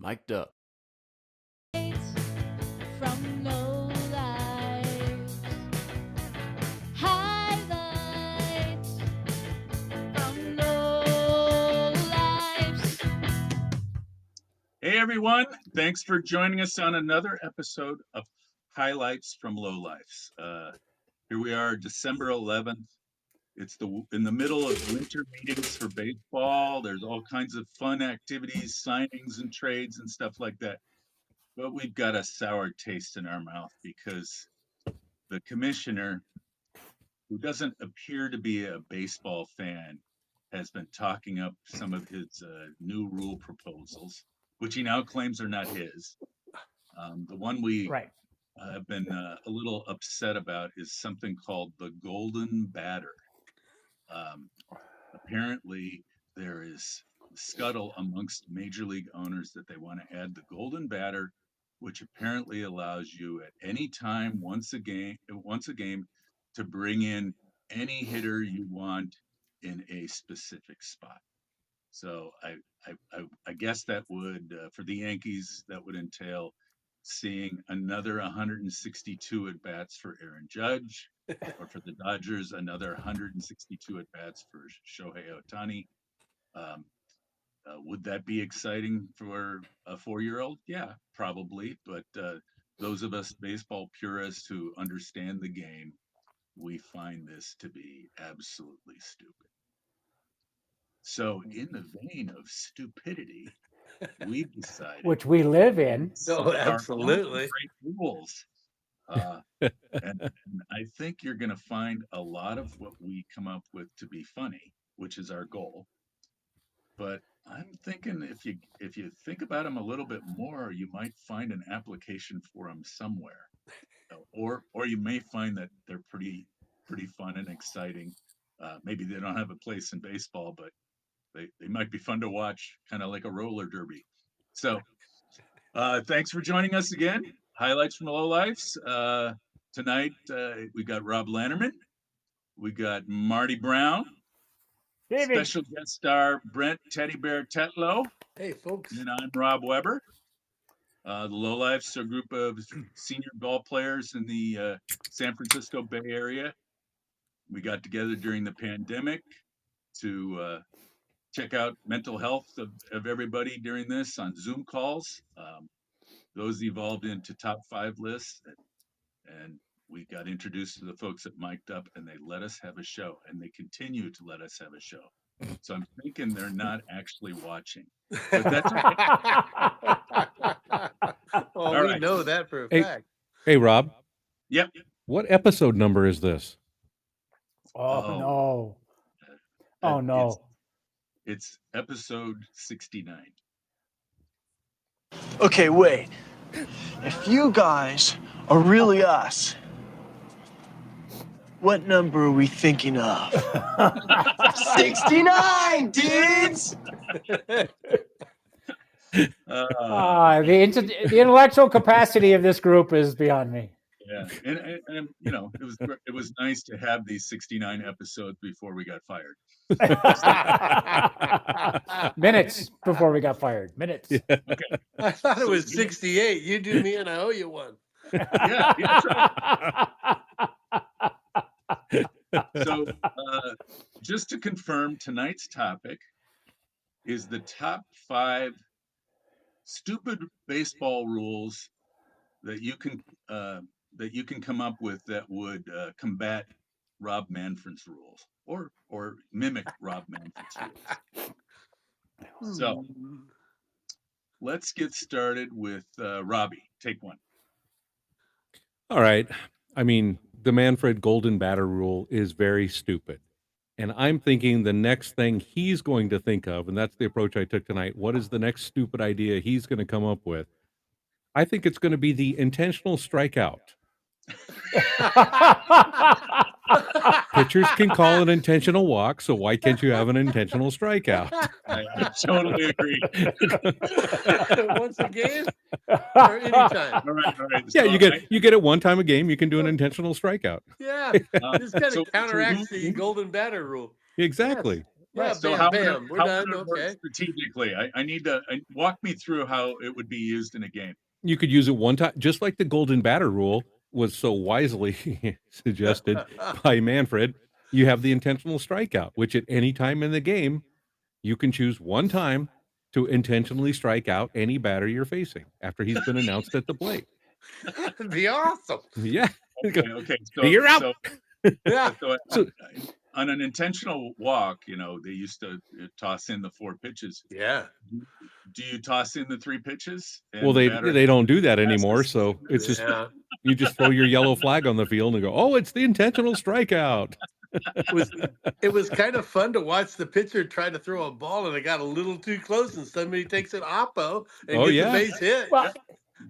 Mic'd up. From Lowlifes. Highlights from Lowlifes. Hey everyone, thanks for joining us on another episode of Highlights from Lowlifes. Here we are, December 11th. It's in the middle of winter meetings for baseball. There's all kinds of fun activities, signings and trades and stuff like that. But we've got a sour taste in our mouth because the commissioner, who doesn't appear to be a baseball fan, has been talking up some of his new rule proposals, which he now claims are not his. The one we have been a little upset about is something called the golden batter. Apparently, there is scuttle amongst major league owners that they want to add the golden batter, which apparently allows you at any time once a game to bring in any hitter you want in a specific spot. So I guess that would for the Yankees that would entail seeing another 162 at bats for Aaron Judge, or for the Dodgers another 162 at bats for Shohei Ohtani. Would that be exciting for a 4-year-old? Yeah, probably. But those of us baseball purists who understand the game, we find this to be absolutely stupid. So, in the vein of stupidity, we've decided, which we live in. Oh, absolutely. Great rules. And I think you're going to find a lot of what we come up with to be funny, which is our goal. But I'm thinking if you think about them a little bit more, you might find an application for them somewhere, or you may find that they're pretty fun and exciting. Maybe they don't have a place in baseball, but they might be fun to watch, kind of like a roller derby. So thanks for joining us again. Highlights from the Lowlifes. Tonight we got Rob Lanterman, we got Marty Brown, special guest star Brent Teddy Bear Tetlow. Hey folks. And I'm Rob Weber. The Lowlifes are a group of senior ball players in the San Francisco Bay Area. We got together during the pandemic to check out mental health of everybody during this on Zoom calls. Those evolved into top 5 lists, and we got introduced to the folks at Mic'd Up, and they let us have a show, and they continue to let us have a show. So I'm thinking they're not actually watching, but that's okay. Well, All we right. know that for a fact. Hey, Rob. Yep. What episode number is this? No. Oh, no. It's episode 69. Okay, wait. If you guys are really us, what number are we thinking of? 69, dudes! The intellectual capacity of this group is beyond me. Yeah, and you know, it was nice to have these 69 episodes before we got fired. Minutes before we got fired. Minutes. Yeah. Okay. I thought it was 68. You do me and I owe you one. Yeah, that's right. So, just to confirm, tonight's topic is the top 5 stupid baseball rules that you can come up with that would combat Rob Manfred's rules or mimic Rob Manfred's rules. So let's get started with Robbie. Take one. All right. I mean, the Manfred golden batter rule is very stupid. And I'm thinking the next thing he's going to think of, and that's the approach I took tonight, what is the next stupid idea he's going to come up with? I think it's going to be the intentional strikeout. Pitchers can call an intentional walk, so why can't you have an intentional strikeout? I totally agree. Once a game or anytime. All right. Yeah, So you get it one time a game, you can do an intentional strikeout. Yeah, this kind of counteracts the golden batter rule. Exactly. Yeah, So bam, how bam. We're how done. would it work Okay. strategically? I need to walk me through how it would be used in a game. You could use it one time, just like the golden batter rule was so wisely suggested by Manfred. You have the intentional strikeout, which at any time in the game, you can choose one time to intentionally strike out any batter you're facing after he's been announced at the plate. That'd be awesome. Yeah. Okay. You're out. Yeah. So On an intentional walk, they used to toss in the 4 pitches. Yeah. Do you toss in the 3 pitches? well, And the batter they don't do that passes? anymore. So it's just Yeah. you just throw your yellow flag on the field and go, oh, it's the intentional strikeout. It was kind of fun to watch the pitcher try to throw a ball and it got a little too close and somebody takes an oppo and Oh, gets yeah. a base hit. Well,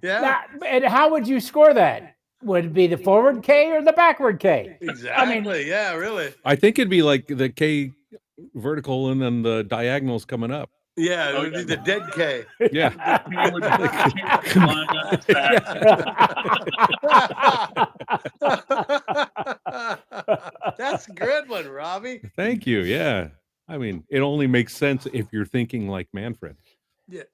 Yeah. and how would you score that? Would it be the forward K or the backward K? Exactly. Yeah, really. I think it'd be like the K vertical and then the diagonals coming up. Yeah, it Oh, would be yeah. the dead K. Yeah. The K would be lying on its back. That's a good one, Robbie. Thank you. Yeah. I mean, it only makes sense if you're thinking like Manfred. Yeah.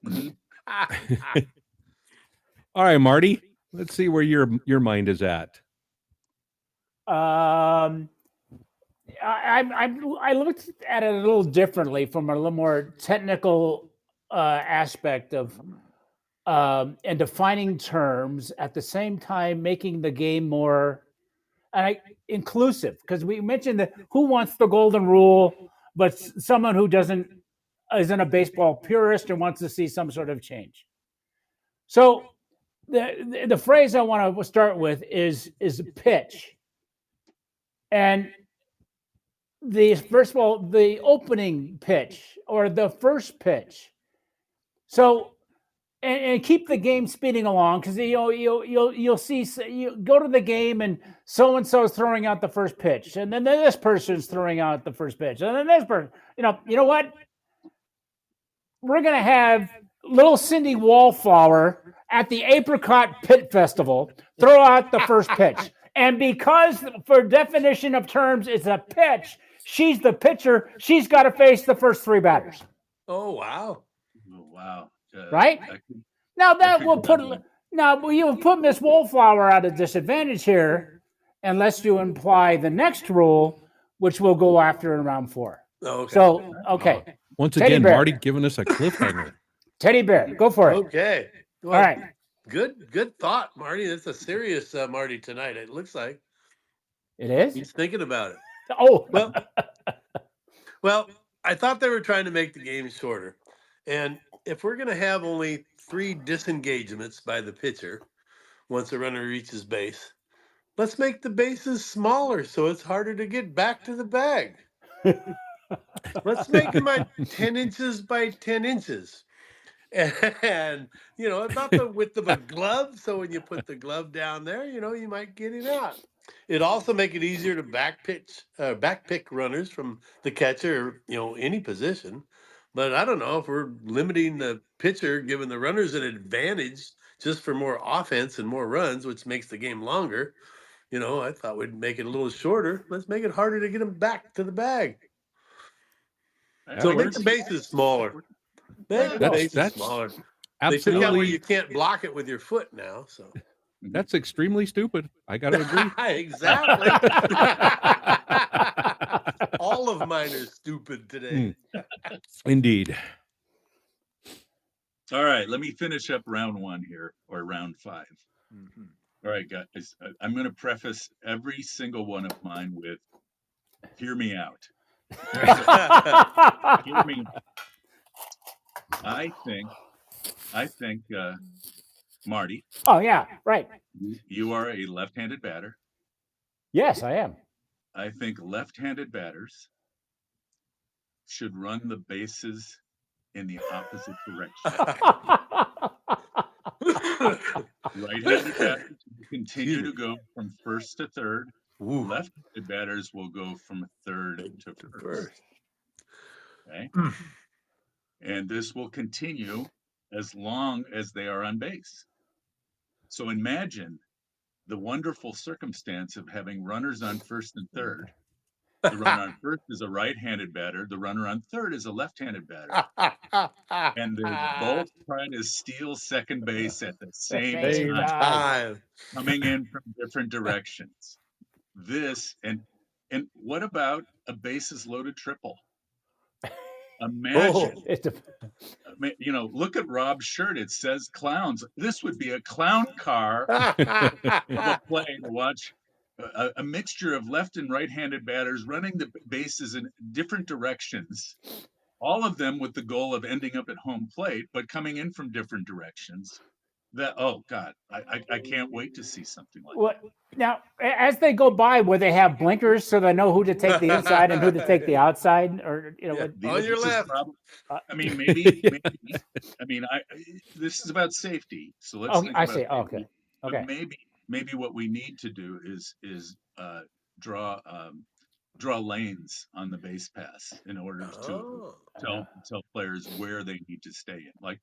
All right, Marty. Let's see where your mind is at. I looked at it a little differently from a little more technical aspect of and defining terms at the same time making the game more inclusive, because we mentioned that who wants the golden rule, but someone who isn't a baseball purist and wants to see some sort of change. So the phrase I want to start with is pitch. And first of all, the opening pitch or the first pitch. So and keep the game speeding along, because you'll see, you go to the game and so is throwing out the first pitch, and then this person's throwing out the first pitch, and then this person. You know what? We're gonna have little Cindy Wallflower at the Apricot Pit Festival throw out the first pitch. And because, for definition of terms, it's a pitch, she's the pitcher. She's got to face the first 3 batters. Oh, wow. Oh, wow. Right? Now that will put you'll put Miss Wallflower at a disadvantage here, unless you imply the next rule, which will go after in round 4. Okay. So okay, Once Teddy again, bear. Marty giving us a cliffhanger. Teddy Bear, go for it. Okay. All right. Good thought, Marty. That's a serious Marty tonight. It looks like It is? he's thinking about it. Oh, Well, I thought they were trying to make the game shorter. And if we're going to have only 3 disengagements by the pitcher once a runner reaches base, let's make the bases smaller so it's harder to get back to the bag. Let's make them 10 inches by 10 inches. And, about the width of a glove. So when you put the glove down there, you might get it out. It'd also make it easier to back pick runners from the catcher, any position. But I don't know if we're limiting the pitcher, giving the runners an advantage just for more offense and more runs, which makes the game longer. I thought we'd make it a little shorter. Let's make it harder to get them back to the bag. So make the bases smaller. Make the bases smaller. They took out where you can't block it with your foot now. So that's extremely stupid. I got to agree. Exactly. All of mine are stupid today. Indeed. All right, let me finish up round 1 here, or round 5. Mm-hmm. All right, guys, I'm going to preface every single one of mine with, hear me out. Hear me. I think, Marty. Oh, yeah, right. You are a left-handed batter. Yes, I am. I think left-handed batters should run the bases in the opposite direction. Right-handed batters will continue to go from first to third. Left-handed batters will go from third to first. Okay? And this will continue as long as they are on base. So imagine the wonderful circumstance of having runners on first and third, The runner on first is a right-handed batter. The runner on third is a left-handed batter. And they're both trying to steal second base at the same Same time, time. coming in from different directions. And what about a bases loaded triple? Imagine, look at Rob's shirt. It says clowns. This would be a clown car of a play to watch. A mixture of left and right-handed batters running the bases in different directions, all of them with the goal of ending up at home plate, but coming in from different directions. Oh God, I can't wait to see something like What now? As they go by, will they have blinkers so they know who to take the inside and who to take the outside, or Yeah. that. On your left. I mean, maybe. I mean, this is about safety, so let's think I about see. safety. Okay. But Okay. maybe what we need to do is draw lanes on the base pass in order to tell players where they need to stay in. Like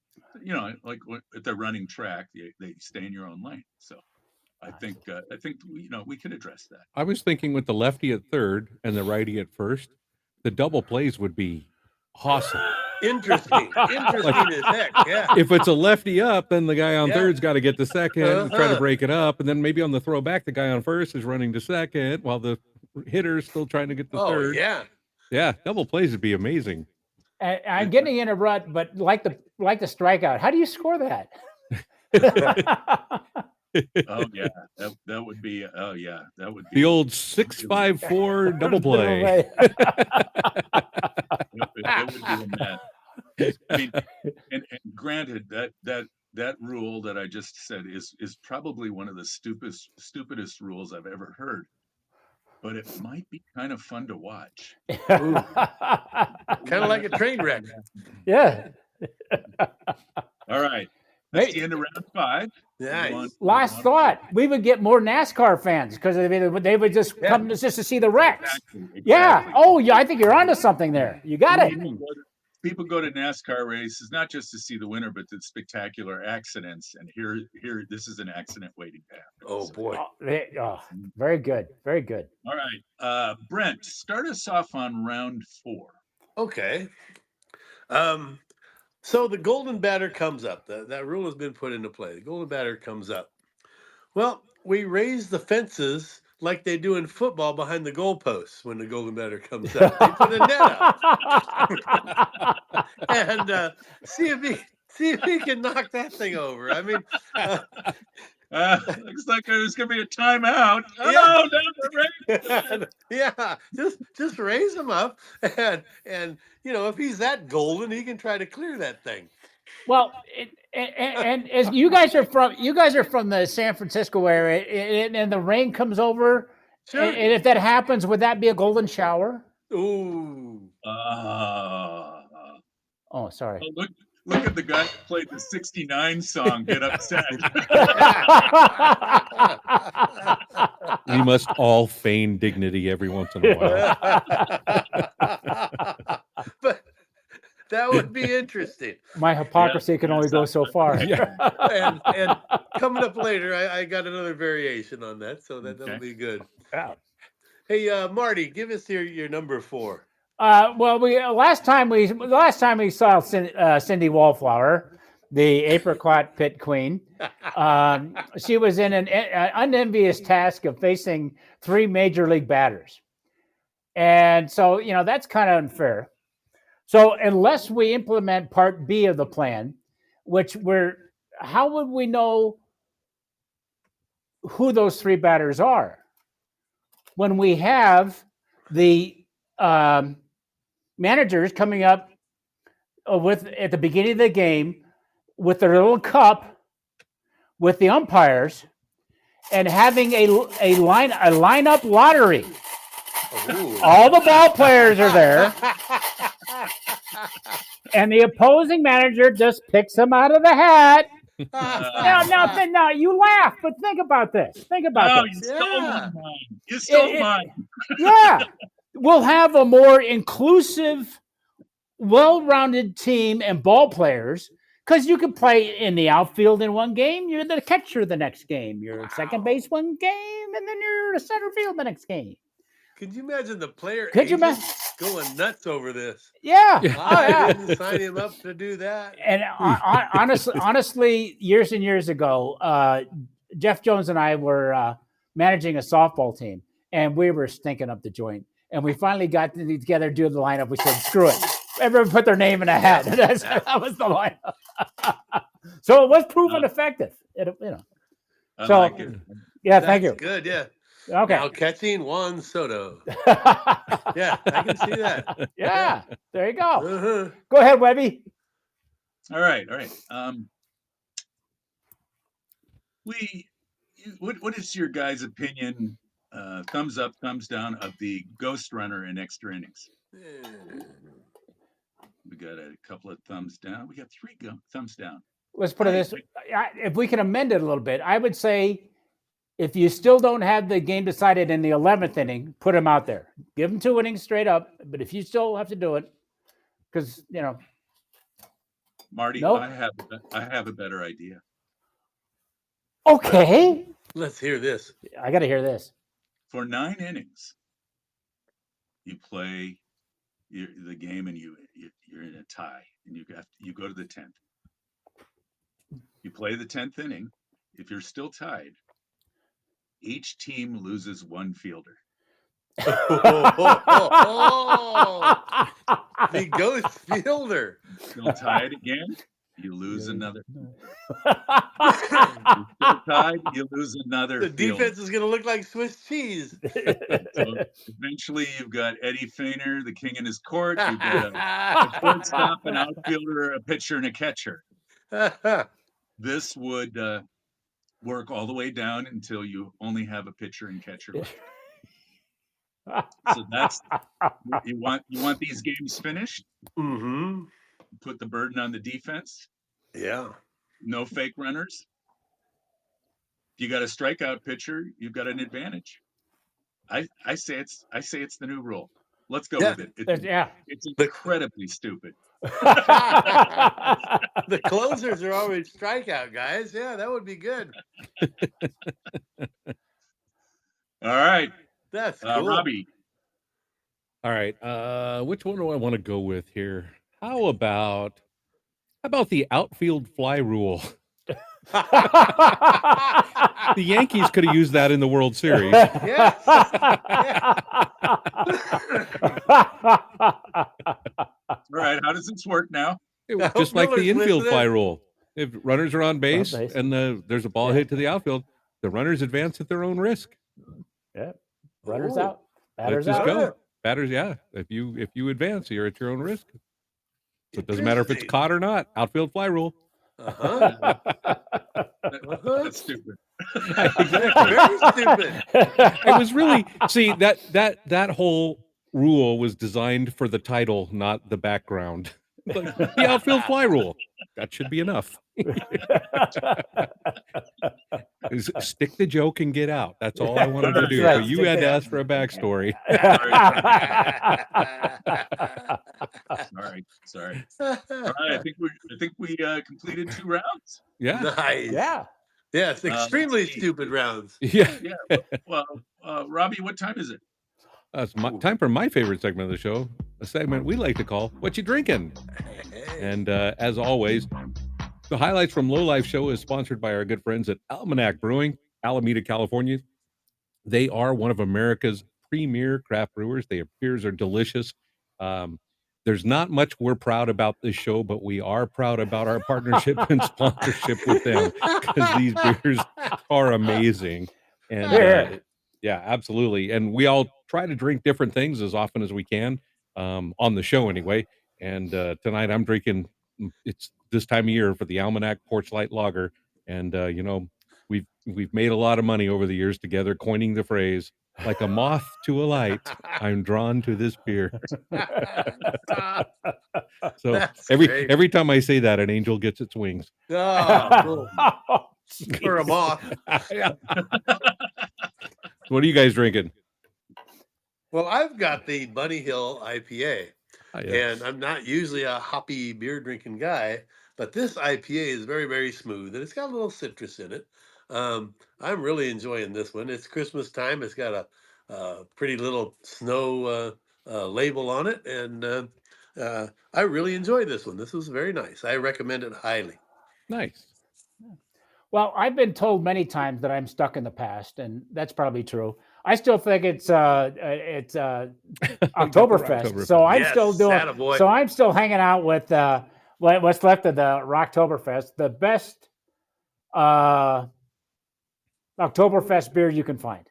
if they're running track, they stay in your own lane. So I think we can address that. I was thinking with the lefty at third and the righty at first, the double plays would be awesome. Interesting as heck. Yeah. If it's a lefty up, then the guy on Yeah. third's got to get to second, try to Uh-huh. break it up, and then maybe on the throwback, the guy on first is running to second while the hitter's still trying to get to third. Yeah. Yeah, double plays would be amazing. I'm getting in a rut, but like the strikeout. How do you score that? Oh yeah, that would be. Oh yeah, that would be The old 6-5-4 double play. It would be a mess. I mean, and granted that rule that I just said is probably one of the stupidest rules I've ever heard, but it might be kind of fun to watch. Kind of like a train wreck. Yeah. All right, that's the end of round 5. Nice. Last thought, we would get more NASCAR fans because they would just come just to see the wrecks. Exactly. Yeah. Oh, yeah. I think you're onto something there. You got it. People go to NASCAR races not just to see the winner, but the spectacular accidents. And here, this is an accident waiting to happen. Oh boy. Very good. Very good. All right, Brent, start us off on round 4. Okay. So the golden batter comes up. That rule has been put into play. The golden batter comes up. Well, we raise the fences like they do in football behind the goalposts when the golden batter comes up. They put a net up and see if he can knock that thing over. I mean, looks like there's going to be a timeout. Yeah, just raise him up, and if he's that golden, he can try to clear that thing. Well, and as you guys are from the San Francisco area, and the rain comes over, Sure. and if that happens, would that be a golden shower? Ooh. Oh, sorry. Look at the guy who played the '69 song. Get upset. We must all feign dignity every once in a while. But that would be interesting. My hypocrisy can only go so far. And coming up later, I got another variation on that, so that'll be good. Yeah. Hey, Marty, give us your number 4. Well, last time we saw Cindy Wallflower, the apricot pit queen. She was in an unenvious task of facing 3 major league batters, and so that's kind of unfair. So unless we implement Part B of the plan, how would we know who those 3 batters are when we have the managers coming up at the beginning of the game with their little cup with the umpires and having a lineup lottery? Ooh. All the ball players are there, and the opposing manager just picks them out of the hat. Now, you laugh, but think about this. Think about this. You stole my mind. You stole mine. Yeah. We'll have a more inclusive, well-rounded team and ball players because you can play in the outfield in one game. You're the catcher the next game. You're at second base one game, and then you're at center field the next game. Could you imagine the player Could you agent imagine? going nuts over this? Yeah. Yeah. Oh, I yeah. didn't sign him up to do that. And honestly, years and years ago, Jeff Jones and I were managing a softball team, and we were stinking up the joint. And we finally got together to do the lineup. We said, "Screw it! Everyone put their name in a hat." That was the lineup. So it was proven effective. I So like it. yeah, thank That's you. good. Yeah. Okay. Now catching Juan Soto. Yeah, I can see that. Yeah, there you go. Uh-huh. Go ahead, Webby. All right. What is your guys' opinion? Thumbs up, thumbs down of the Ghost Runner in extra innings. We got a couple of thumbs down. We got three thumbs down. Let's put it this way. If we can amend it a little bit, I would say if you still don't have the game decided in the 11th inning, put him out there. Give him 2 innings straight up. But if you still have to do it, because, Marty, Nope. I have a better idea. Okay. Let's hear this. I got to hear this. For 9 innings, you play the game and you're in a tie, and you go to the 10th. You play the 10th inning. If you're still tied, each team loses one fielder. The ghost fielder. Still tied again, you lose another. You're still tied, you lose another. The defense is going to look like Swiss cheese. So eventually, you've got Eddie Feiner, the king in his court. You've got a shortstop, an outfielder, a pitcher, and a catcher. This would work all the way down until you only have a pitcher and catcher left. So that's you want these games finished. Mm-hmm. Put the burden on the defense. Yeah. No fake runners. If you got a strikeout pitcher, you've got an advantage. I say it's the new rule. Let's go with it. It's incredibly stupid. The closers are always strikeout guys. Yeah, that would be good. All right. That's cool. Robbie. All right. Which one do I want to go with here? How about the outfield fly rule? The Yankees could have used that in the World Series. Yes. All right. How does this work now? Just like the Miller's infield listed fly it. rule. If runners are on base, base. and there's a ball hit to the outfield, the runners advance at their own risk. Yeah. Runners Oh. out. Batters Let's just out. go. Batters, yeah. If you advance, you're at your own risk. So it doesn't matter if it's caught or not. Outfield fly rule. Uh-huh. That's stupid. Exactly. Very stupid. It was really that whole rule was designed for the title, not the background. Like, the outfield fly rule. That should be enough. Stick the joke and get out. That's all I wanted to do. Right, But you stick had to it. ask for a backstory. Sorry. All right. I think we completed 2 rounds. Yeah. Nice. Yeah. Yes, extremely let's see. stupid rounds. Yeah. Yeah. Well, Robbie, what time is it? It's time for my favorite segment of the show, a segment we like to call What You Drinking? And as always, the Highlights from Lowlife show is sponsored by our good friends at Almanac Brewing, Alameda, California. They are one of America's premier craft brewers. Their beers are delicious. There's not much we're proud about this show, but we are proud about our partnership and sponsorship with them, because these beers are amazing. And yeah, absolutely. And we all try to drink different things as often as we can, on the show anyway. And tonight I'm drinking, it's this time of year, for the Almanac Porch Light Lager. And we've made a lot of money over the years together, coining the phrase, like a moth to a light, I'm drawn to this beer. So That's every great. time I say that, an angel gets its wings. Oh, for a moth. Yeah. What are you guys drinking? Well, I've got the Bunny Hill IPA, Oh, yeah. and I'm not usually a hoppy beer drinking guy, but this IPA is very, very smooth, and it's got a little citrus in it. I'm really enjoying this one. It's Christmas time. It's got pretty little snow label on it, and I really enjoyed this one. This was very nice. I recommend it highly. Nice. Well, I've been told many times that I'm stuck in the past, and that's probably true. I still think it's Oktoberfest, so I'm Yes, still doing. attaboy. So I'm still hanging out with what's left of the Rocktoberfest, the best Oktoberfest beer you can find.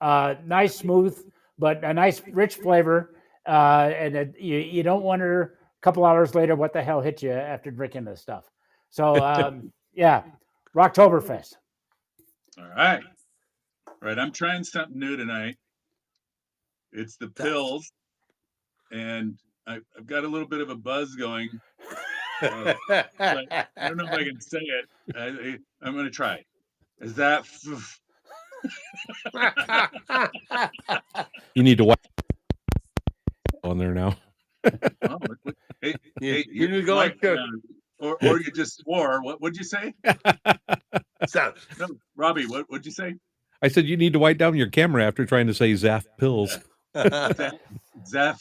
Nice, smooth, but a nice, rich flavor, and you don't wonder a couple hours later what the hell hit you after drinking this stuff. So yeah, Rocktoberfest. All right. All right. I'm trying something new tonight. It's the pills, and I've got a little bit of a buzz going. But I don't know if I can say it. I'm going to try it. Is that? You need to wipe on there now. Oh, hey, You you need to go like, like or you just swore. What'd you say? sound. No, Robbie, what'd you say? I said you need to wipe down your camera after trying to say Zaf pills. Zaf.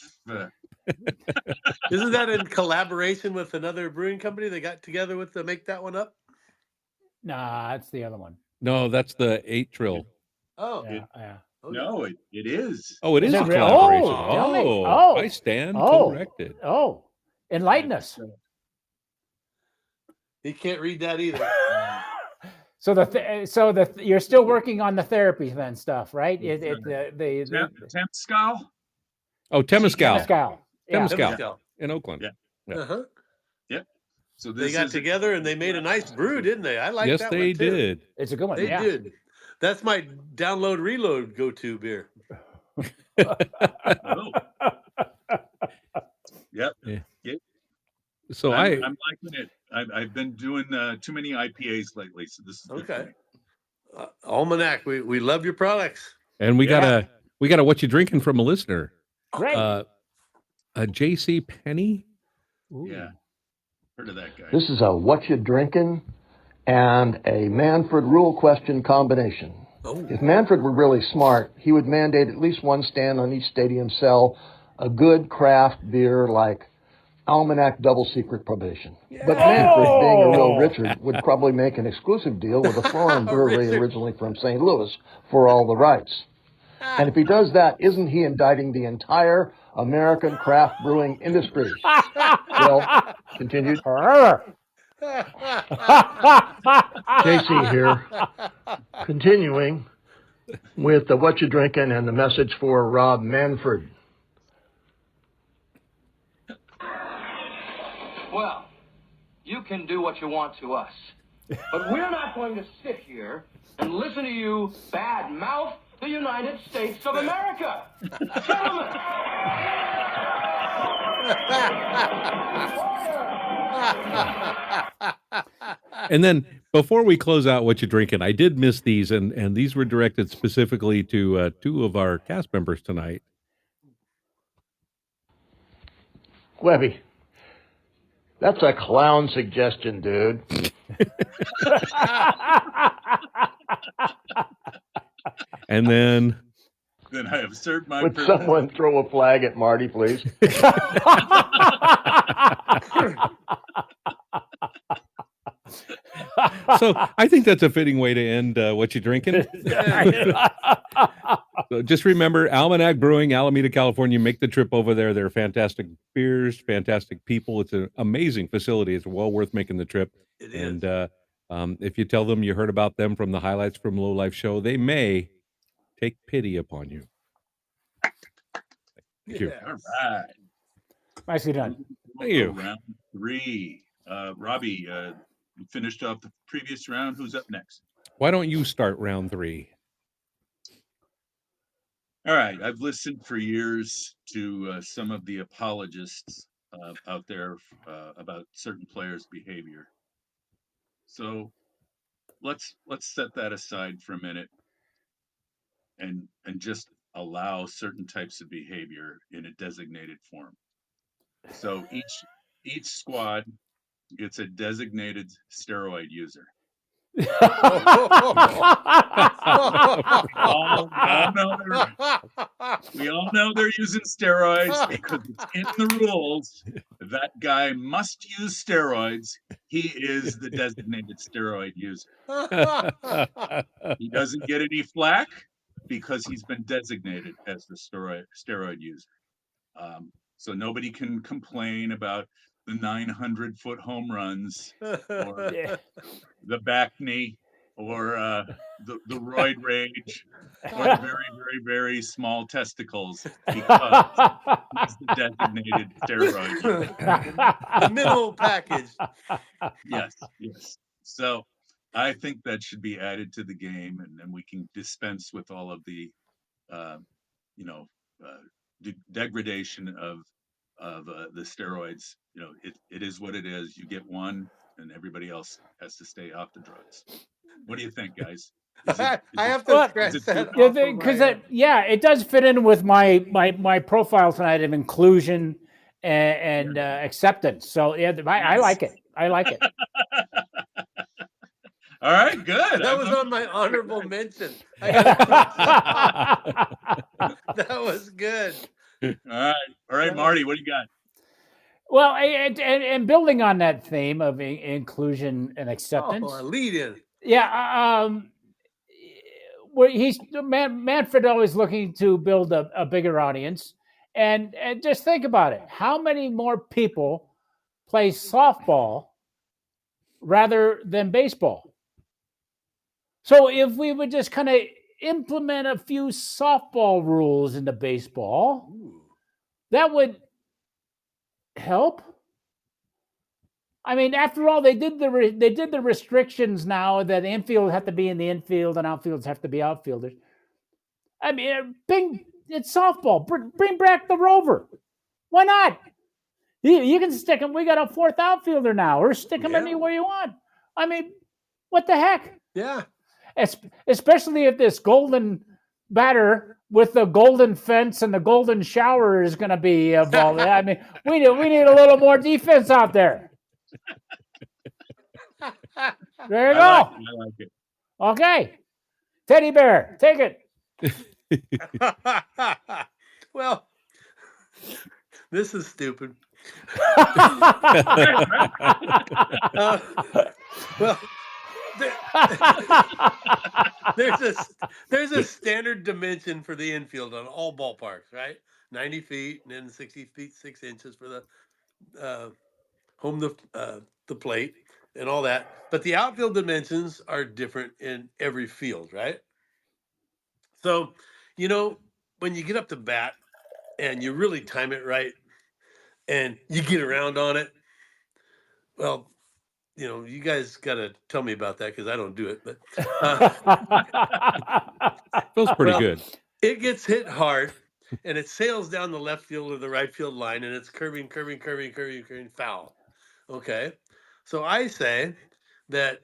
Isn't that in collaboration with another brewing company? They got together with to make that one up. Nah, that's the other one. No, that's the 8 Trill. Oh, Yeah, yeah. No, it is. Oh, it is Is a it real? collaboration. Oh, tell me. Oh, I stand corrected. Oh, enlighten us. he can't read that either. So you're still working on the therapy then stuff, right? The Temscal? Oh, Temescal. Temescal. Yeah. Temescal. In Oakland. Yeah. Uh-huh. Yep. So They got together and they made a nice brew, didn't they? I like Yes, that they one too. did. It's a good one. They yeah. did. That's my download reload go-to beer. Oh. Yep. Yeah. Yep. So I'm liking it. I've been doing too many IPAs lately, so this is good for me. Almanac, we love your products. and we got a what you drinking from a listener. Great. A JC Penny. Ooh. Yeah. Heard of that guy. This is a what you drinking and a Manfred rule question combination. Oh. If Manfred were really smart, he would mandate at least one stand on each stadium sell a good craft beer like Almanac Double Secret Probation. But Manfred, being a real Richard, would probably make an exclusive deal with a foreign brewery originally from St. Louis for all the rights. And if he does that, isn't he indicting the entire American craft brewing industry? Well, continued. JC here, continuing with the what you drinking and the message for Rob Manfred. Well, you can do what you want to us, but we're not going to sit here and listen to you bad mouth the United States of America. Gentlemen! And then before we close out what you drinking, I did miss these, and these were directed specifically to two of our cast members tonight. Webby, that's a clown suggestion, dude. And then I have served my Would purpose. someone throw a flag at Marty, please? so I think that's a fitting way to end what you drinking. So just remember, Almanac Brewing, Alameda, California. Make the trip over there. They're fantastic beers, fantastic people. It's an amazing facility. It's well worth making the trip. It is. And if you tell them you heard about them from the highlights from Low Life show, they may take pity upon you. Thank you. All right. Nicely done. Thank you. Round 3. Robbie, you finished off the previous round. Who's up next? Why don't you start round 3? All right. I've listened for years to some of the apologists out there about certain players' behavior. So let's set that aside for a minute and just allow certain types of behavior in a designated form. So each squad gets a designated steroid user. We all know they're using steroids because it's in the rules. That guy must use steroids. He is the designated steroid user. He doesn't get any flack because he's been designated as the steroid user. So nobody can complain about the 900-foot home runs or the back knee or the roid rage or the very, very, very small testicles because he's the designated steroid user. The minimal package. Yes, yes. So I think that should be added to the game, and then we can dispense with all of the, uh, you know, degradation of the steroids. It is what it is. You get one, and everybody else has to stay off the drugs. What do you think, guys? I have to Well, scratch it that too- off of my because head. it does fit in with my profile tonight of inclusion and acceptance. So yeah, I like it. I like it. All right, good. That was on my honorable mention. I gotta cross that off. That was good. All right, Marty, what do you got? Well, and building on that theme of inclusion and acceptance, Oh, a lead in. yeah, where Manfred always looking to build a bigger audience, and just think about it: how many more people play softball rather than baseball? So if we would just kind of implement a few softball rules into baseball, that would help. I mean, after all, they did the restrictions now that infield have to be in the infield and outfields have to be outfielders. I mean, it's softball. Bring back the rover. Why not? You can stick him. We got a fourth outfielder now, or stick him anywhere you want. I mean, what the heck? Yeah. Especially if this golden batter with the golden fence and the golden shower is going to be involved. I mean, we need a little more defense out there. There you go. I like it. Okay. Teddy bear, take it. Well, this is stupid. Well, there's a standard dimension for the infield on all ballparks, right? 90 feet and then 60 feet 6 inches for the home the plate and all that. But the outfield dimensions are different in every field, right? So, when you get up to bat and you really time it right and you get around on it, well, you guys got to tell me about that because I don't do it. But Feels pretty good. It gets hit hard, and it sails down the left field or the right field line, and it's curving, foul. Okay, so I say that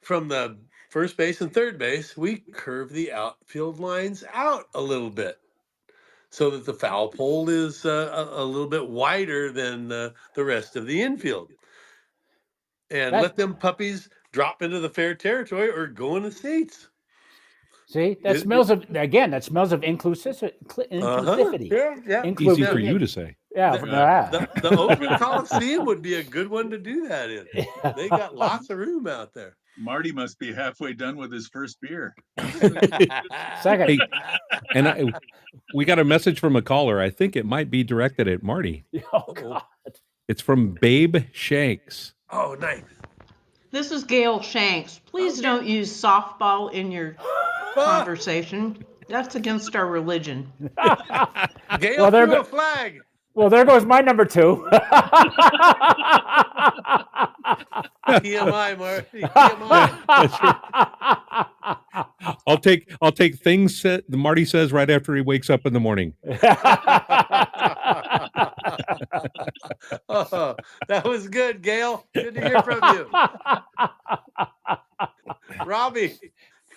from the first base and third base, we curve the outfield lines out a little bit, so that the foul pole is a little bit wider than the rest of the infield. And let them puppies drop into the fair territory or go in the seats. See, that smells of inclusivity. Yeah. Easy for you to say. Yeah. The Oakland Coliseum would be a good one to do that in. They got lots of room out there. Marty must be halfway done with his first beer. Second. Hey, and we got a message from a caller. I think it might be directed at Marty. Oh, God. It's from Babe Shanks. Oh, nice. This is Gail Shanks. Please don't use softball in your conversation. That's against our religion. Gail threw a flag. Well, there goes my number 2. TMI, Marty. TMI. I'll take things that Marty says right after he wakes up in the morning. Oh, that was good, Gail. Good to hear from you. Robbie,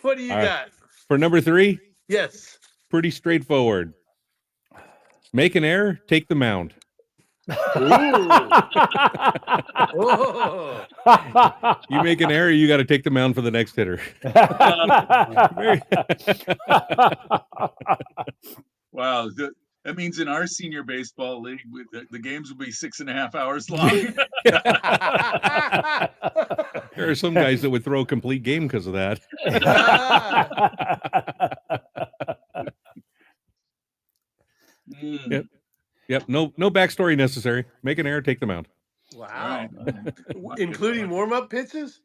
what do you got? For number 3? Yes. Pretty straightforward. Make an error, take the mound. Ooh. Oh. You make an error, you got to take the mound for the next hitter. Very- Wow. That means in our senior baseball league, the games will be 6.5 hours long. There are some guys that would throw a complete game because of that. Mm. Yep. No backstory necessary. Make an error, take the mound. Wow. All right. Including warm-up pitches?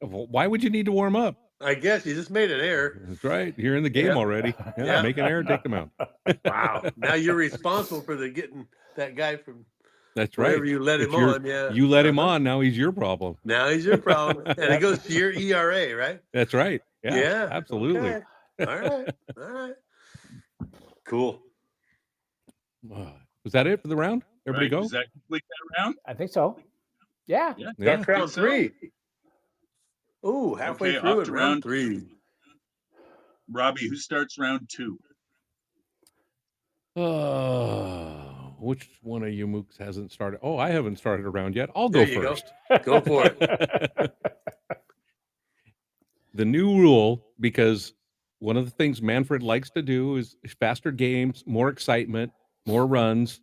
Why would you need to warm up? I guess you just made an error. That's right. You're in the game Yep. already. Yeah, Yep. make an error, take the mound. Wow. Now you're responsible for getting that guy from That's right. wherever you let It's him on. Yeah. You let him on, now he's your problem. Now he's your problem. And it goes to your ERA, right? That's right. Yeah. Absolutely. Okay. All right. All right. Cool. Was that it for the round? Everybody go? Does that complete that round? I think so. Yeah. Yeah. That's round so. 3. Ooh, halfway Okay, through off it, to round round 3. Robbie, who starts round 2? Which one of you mooks hasn't started? Oh, I haven't started a round yet. I'll There go you go. first. Go for it. The new rule, because one of the things Manfred likes to do is faster games, more excitement, more runs.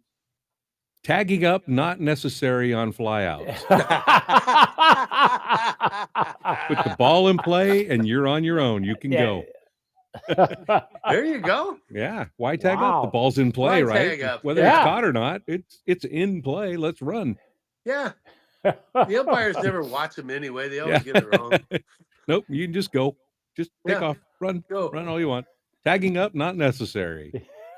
Tagging up, not necessary on flyouts. Put the ball in play and you're on your own. You can go. There you go. Yeah. Why tag up? Wow. The ball's in play, Why right? tag up? Whether Yeah. it's caught or not, it's in play. Let's run. Yeah. The umpires never watch them anyway. They always get it wrong. Nope. You can just go. Just take Yeah. off. Run. Go. Run all you want. Tagging up, not necessary.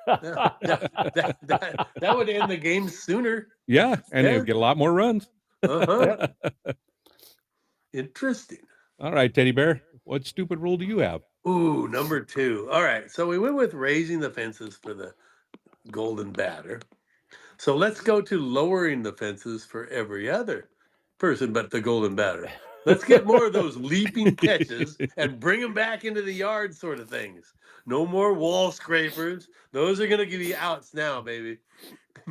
Yeah. That would end the game sooner. Yeah. And Yeah. it'll get a lot more runs. Uh-huh. Interesting. All right, Teddy Bear. What stupid rule do you have? Ooh, number 2. All right. So we went with raising the fences for the golden batter. So let's go to lowering the fences for every other person but the golden batter. Let's get more of those leaping catches and bring them back into the yard sort of things. No more wall scrapers. Those are going to give you outs now, baby.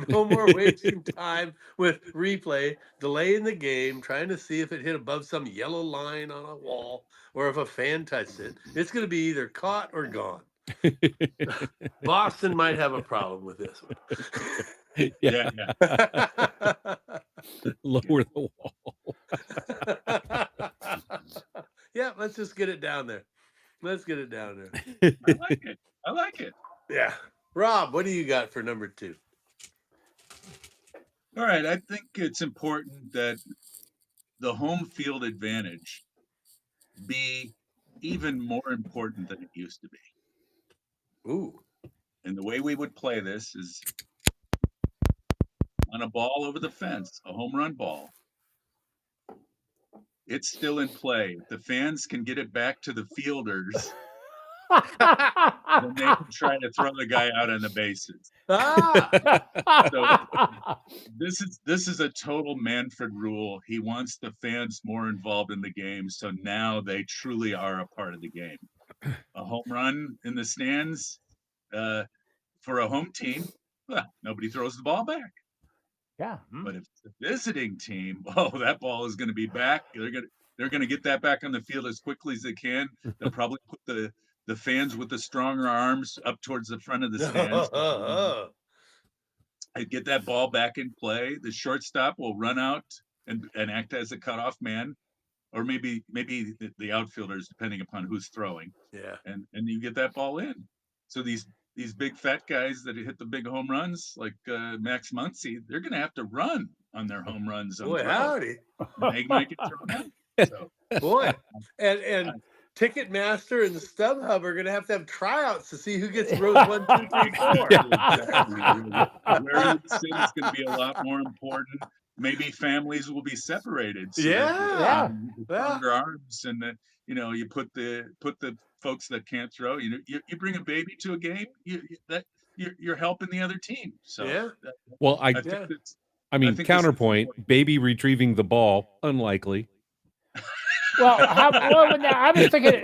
No more wasting time with replay, delaying the game, trying to see if it hit above some yellow line on a wall or if a fan touched it. It's going to be either caught or gone. Boston might have a problem with this one. Yeah. Lower the wall. Yeah, let's just get it down there. Let's get it down there. I like it. Yeah. Rob, what do you got for number 2? All right. I think it's important that the home field advantage be even more important than it used to be. Ooh. And the way we would play this is on a ball over the fence, a home run ball. It's still in play. If the fans can get it back to the fielders, then they can try to throw the guy out on the bases. So this is a total Manfred rule. He wants the fans more involved in the game, so now they truly are a part of the game. A home run in the stands for a home team, well, nobody throws the ball back. Yeah. But if the visiting team, that ball is going to be back. They're going to get that back on the field as quickly as they can. They'll probably put the fans with the stronger arms up towards the front of the stands. And get that ball back in play. The shortstop will run out and act as a cutoff man, or maybe the outfielders, depending upon who's throwing. Yeah. And you get that ball in. So these big fat guys that hit the big home runs, like Max Muncy, they're going to have to run on their home runs. Boy, howdy. And they might get thrown out. So, boy, and Ticketmaster and the StubHub are going to have tryouts to see who gets rows 1, 2, 3, 4. Where you sit is going to be a lot more important. Maybe families will be separated. So stronger arms, and you put the folks that can't throw. You bring a baby to a game. You're helping the other team. So yeah. Well, I think counterpoint, baby retrieving the ball, unlikely. Well, I was thinking.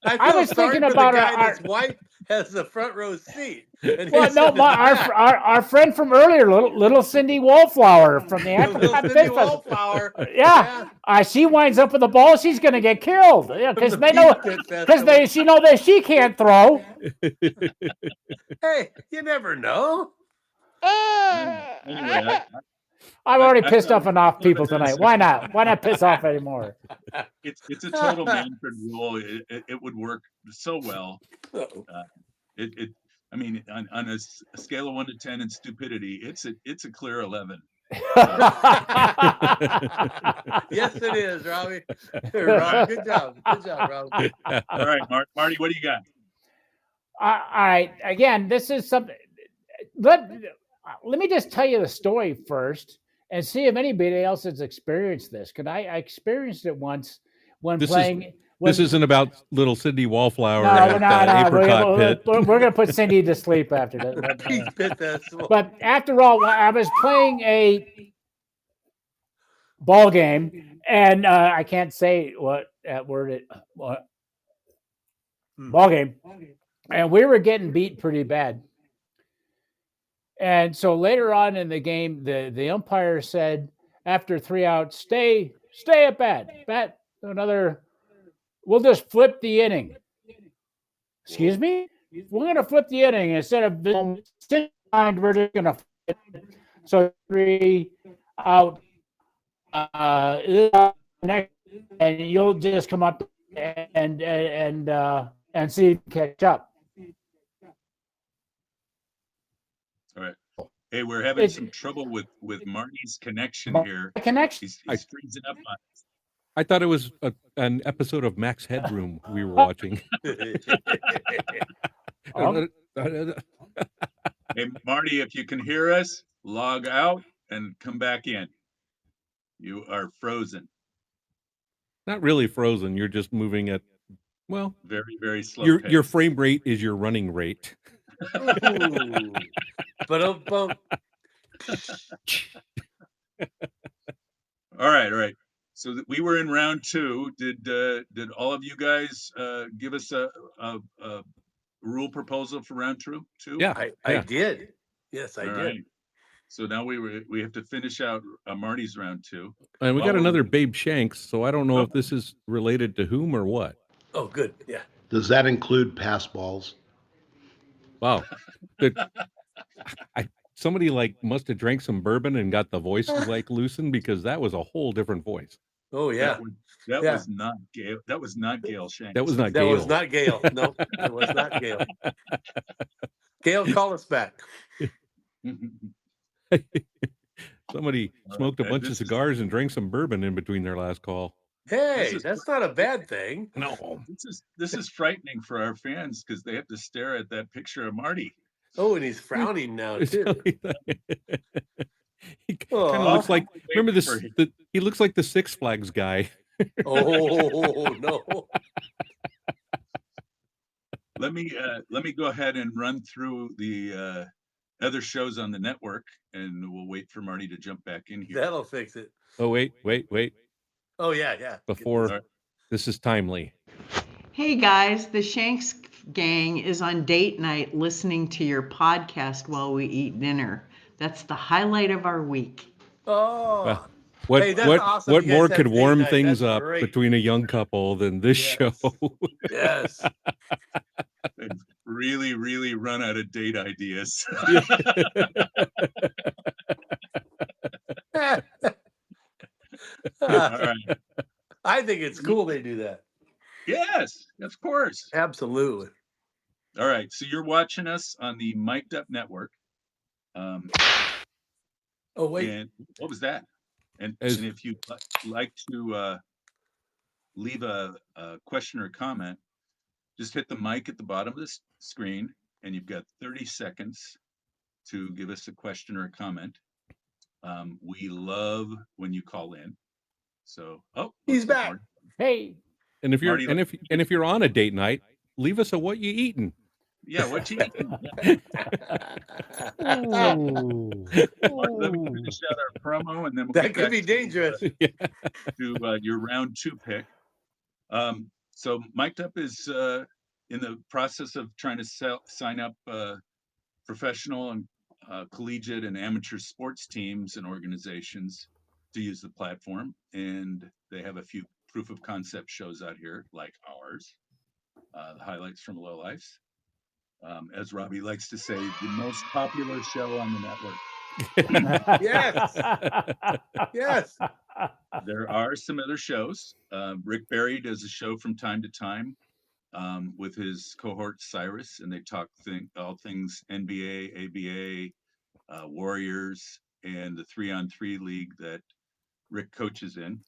I was feel sorry thinking for about the guy our- that's white has the front row seat. And Well, he's no, in the back. our friend from earlier, little Cindy Wallflower from the The little Apricot Cindy Fish Festival. Wallflower. Yeah, she winds up with the ball. She's going to get killed. Yeah, because From they the know Peach Pit because Festival. she know that she can't throw. Hey, you never know. Anyway, I've already I pissed thought off enough it people was tonight. Why not? Why not piss off anymore? it's a total Manfred rule. It would work so well. It I mean, on a scale of 1 to 10 in stupidity, it's a clear 11. Yes, it is, Robbie. Rob, good job, Rob. All right, Marty, what do you got? All right. Again, this is something. Let me just tell you the story first and see if anybody else has experienced this. Because I experienced it once when playing. This isn't about little Cindy Wallflower No, at the Apricot Pit. We're going to put Cindy to sleep after that. Peach Pit Festival. But after all, I was playing a ball game, and I can't say what that word it. Ball game, and we were getting beat pretty bad. And so later on in the game, the umpire said, after 3 outs, stay at bat another. We'll just flip the inning. Excuse me? We're going to flip the inning instead of we're just going to flip it. So 3 out, next, and you'll just come up and see if you can catch up. All right. Hey, we're having some trouble with Marty's connection here. Connection. He's freezing up on us. I thought it was an episode of Max Headroom we were watching. Hey, Marty, if you can hear us, log out and come back in. You are frozen. Not really frozen. You're just moving at, well, very, very slow. Your frame rate is your running rate. But all right. So we were in round 2. Did all of you guys give us a rule proposal for round 2? Yeah, I did. Yes, I did. Right. So now we have to finish out Marty's round 2. And we got another Babe Shanks, so I don't know if this is related to whom or what. Oh, good. Yeah. Does that include pass balls? Wow. Somebody must have drank some bourbon and got the voice loosened, because that was a whole different voice. Oh yeah. That was not Gail. That was not Gail Shanks. That was not That Gail. was not Gail. No, it was not Gail. Gail, call us back. Somebody smoked a bunch of cigars and drank some bourbon in between their last call. Hey, that's not a bad thing. No. This is frightening for our fans, because they have to stare at that picture of Marty. Oh, and he's frowning now too. He kind of looks like, remember this? He looks like the Six Flags guy. Oh no! Let me go ahead and run through the other shows on the network, and we'll wait for Marty to jump back in here. That'll fix it. Oh wait. Oh yeah. Before this is timely. Hey guys, the Shanks gang is on date night listening to your podcast while we eat dinner. That's the highlight of our week. Oh. What awesome. What more could warm night. things That's up great. between a young couple than this show? Yes. They've really run out of date ideas. All right. I think it's cool they do that. Yes, of course. Absolutely. All right. So you're watching us on the Mic'd Up Network. Oh wait. And what was that? And if you'd like to leave a question or comment, just hit the mic at the bottom of the screen, and you've got 30 seconds to give us a question or a comment. We love when you call in. So, he's back. Hey. And if you're on a date night, leave us a what you eating. Yeah, what you eating? Ooh. Let me finish out our promo, and then we'll That get could back be dangerous. to your round 2 pick. So Mic'd Up is in the process of trying to sign up professional and collegiate and amateur sports teams and organizations to use the platform. And they have a few proof of concept shows out here, like ours, the highlights from Lowlifes. As Robbie likes to say, the most popular show on the network. Yes. Yes. There are some other shows. Rick Barry does a show from time to time with his cohort Cyrus, and they talk all things NBA, ABA, Warriors, and the 3-on-3 league that Rick coaches in.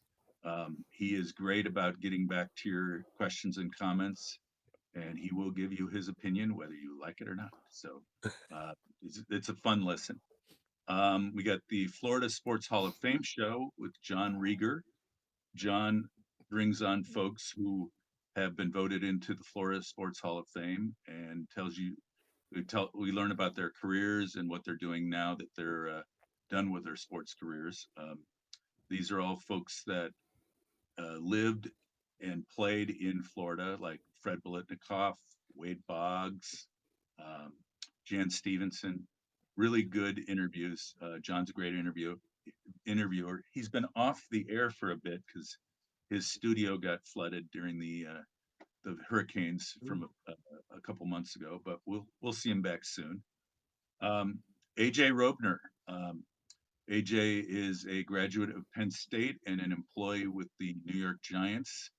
He is great about getting back to your questions and comments, and he will give you his opinion whether you like it or not. So it's a fun listen. We got the Florida Sports Hall of Fame show with John Rieger. John brings on folks who have been voted into the Florida Sports Hall of Fame and we learn about their careers and what they're doing now that they're done with their sports careers. These are all folks that lived and played in Florida, like Fred Biletnikoff, Wade Boggs, um, Jan Stevenson. Really good interviews. John's a great interviewer. He's been off the air for a bit because his studio got flooded during the hurricanes from a couple months ago, but we'll see him back soon. AJ Robner. AJ is a graduate of Penn State and an employee with the New York Giants.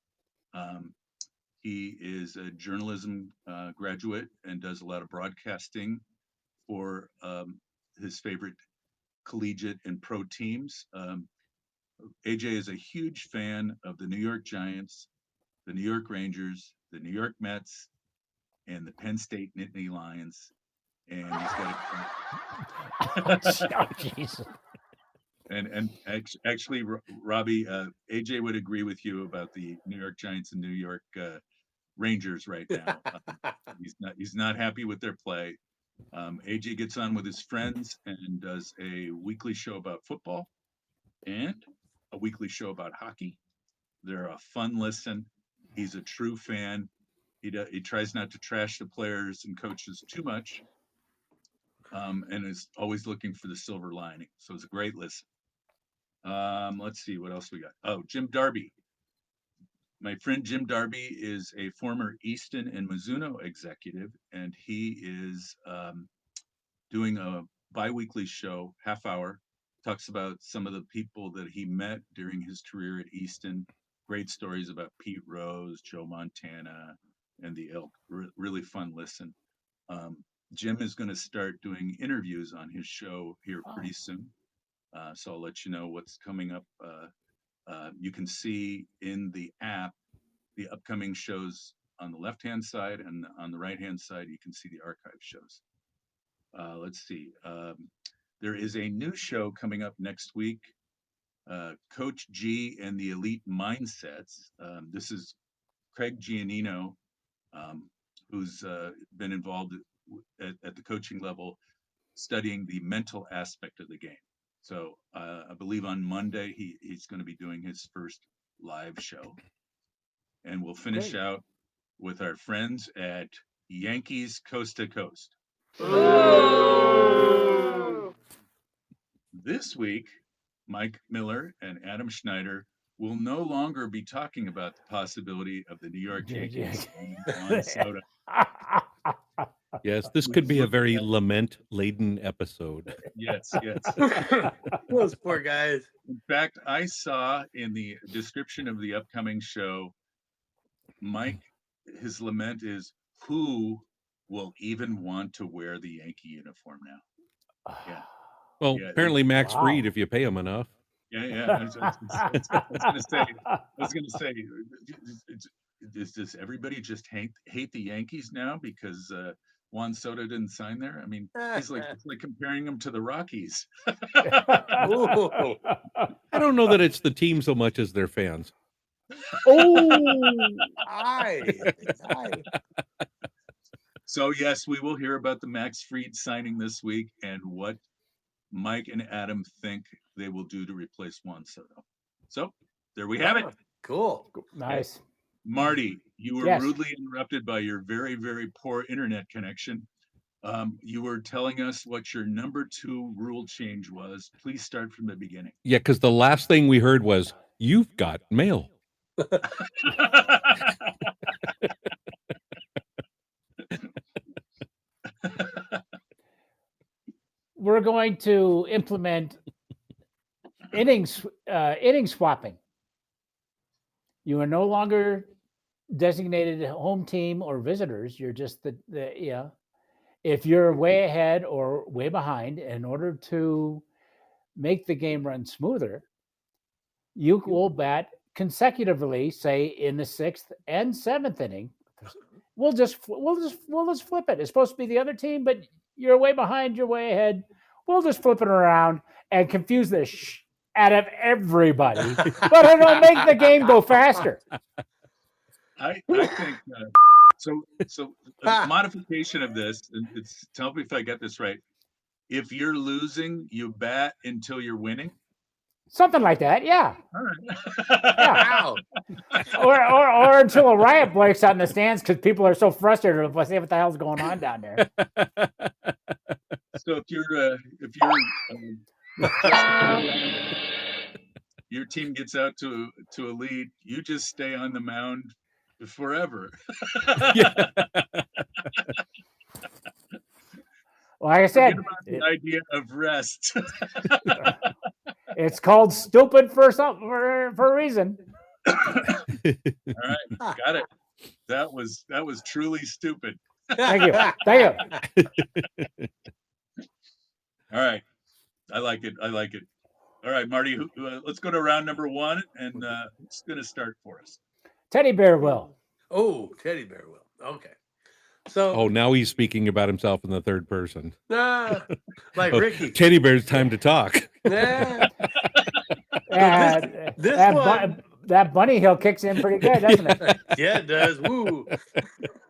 He is a journalism graduate and does a lot of broadcasting for his favorite collegiate and pro teams. AJ is a huge fan of the New York Giants, the New York Rangers, the New York Mets, and the Penn State Nittany Lions. And he's got Oh, Jesus. and actually, Robbie, AJ would agree with you about the New York Giants and New York Rangers right now. He's not happy with their play. AJ gets on with his friends and does a weekly show about football and a weekly show about hockey. They're a fun listen. He's a true fan. He tries not to trash the players and coaches too much, and is always looking for the silver lining. So it's a great listen. Let's see what else we got. Oh, Jim Darby. My friend Jim Darby is a former Easton and Mizuno executive, and he is doing a biweekly show, half hour, talks about some of the people that he met during his career at Easton. Great stories about Pete Rose, Joe Montana, and the Elk. Really fun listen. Jim is going to start doing interviews on his show here pretty soon. So I'll let you know what's coming up. You can see in the app the upcoming shows on the left-hand side, and on the right-hand side, you can see the archive shows. Let's see. There is a new show coming up next week, Coach G and the Elite Mindsets. This is Craig Giannino, who's been involved at the coaching level, studying the mental aspect of the game. So I believe on Monday he's going to be doing his first live show. And we'll finish out with our friends at Yankees Coast to Coast. Ooh. This week, Mike Miller and Adam Schneider will no longer be talking about the possibility of the New York Yankees on soda. Yes, this could be a very lament-laden episode. Yes. Those poor guys. In fact, I saw in the description of the upcoming show, Mike, his lament is, who will even want to wear the Yankee uniform now? Yeah. Well, Yeah, apparently Max Fried, if you pay him enough. Yeah. I was gonna say, does everybody just hate the Yankees now because Juan Soto didn't sign there? I mean, it's like comparing them to the Rockies. Ooh. I don't know that it's the team so much as their fans. Oh, Aye. So yes, we will hear about the Max Fried signing this week and what Mike and Adam think they will do to replace Juan Soto. So there we have it. Oh, cool. Nice. Marty, you were Yes. rudely interrupted by your very, very poor internet connection. You were telling us what your number 2 rule change was. Please start from the beginning. Yeah, because the last thing we heard was, "You've got mail." We're going to implement inning swapping. You are no longer designated home team or visitors. You're just the. If you're way ahead or way behind, in order to make the game run smoother, you will bat consecutively, say in the 6th and 7th inning. We'll just flip it. It's supposed to be the other team, but you're way behind, you're way ahead. We'll just flip it around and confuse the out of everybody, but it'll make the game go faster. I think so. A modification of this. It's tell me if I get this right. If you're losing, you bat until you're winning. Something like that, yeah. All right. Wow. or until a riot breaks out in the stands because people are so frustrated with what the hell's going on down there. So if your team gets out to a lead, you just stay on the mound forever. Like I said, the idea of rest. It's called stupid for a reason. All right, got it. That was truly stupid. Thank you. All right, I like it. All right, Marty, let's go to round number 1, and who's going to start for us? Teddy Bear will. Oh, Teddy Bear will. Okay. So. Now he's speaking about himself in the third person. Like Ricky. Teddy Bear's time to talk. Nah. That bunny hill kicks in pretty good, doesn't it? Yeah, it does. Woo.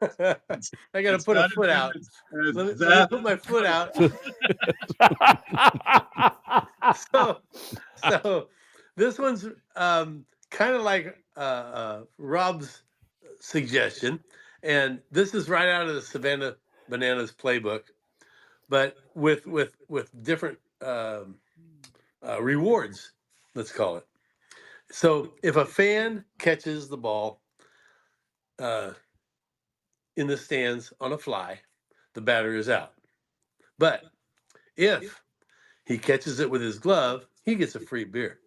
I got to put a foot out. Let me put my foot out. So this one's kind of like Rob's suggestion, and this is right out of the Savannah Bananas playbook, but with different rewards, let's call it. So if a fan catches the ball in the stands on a fly, the batter is out. But if he catches it with his glove, he gets a free beer.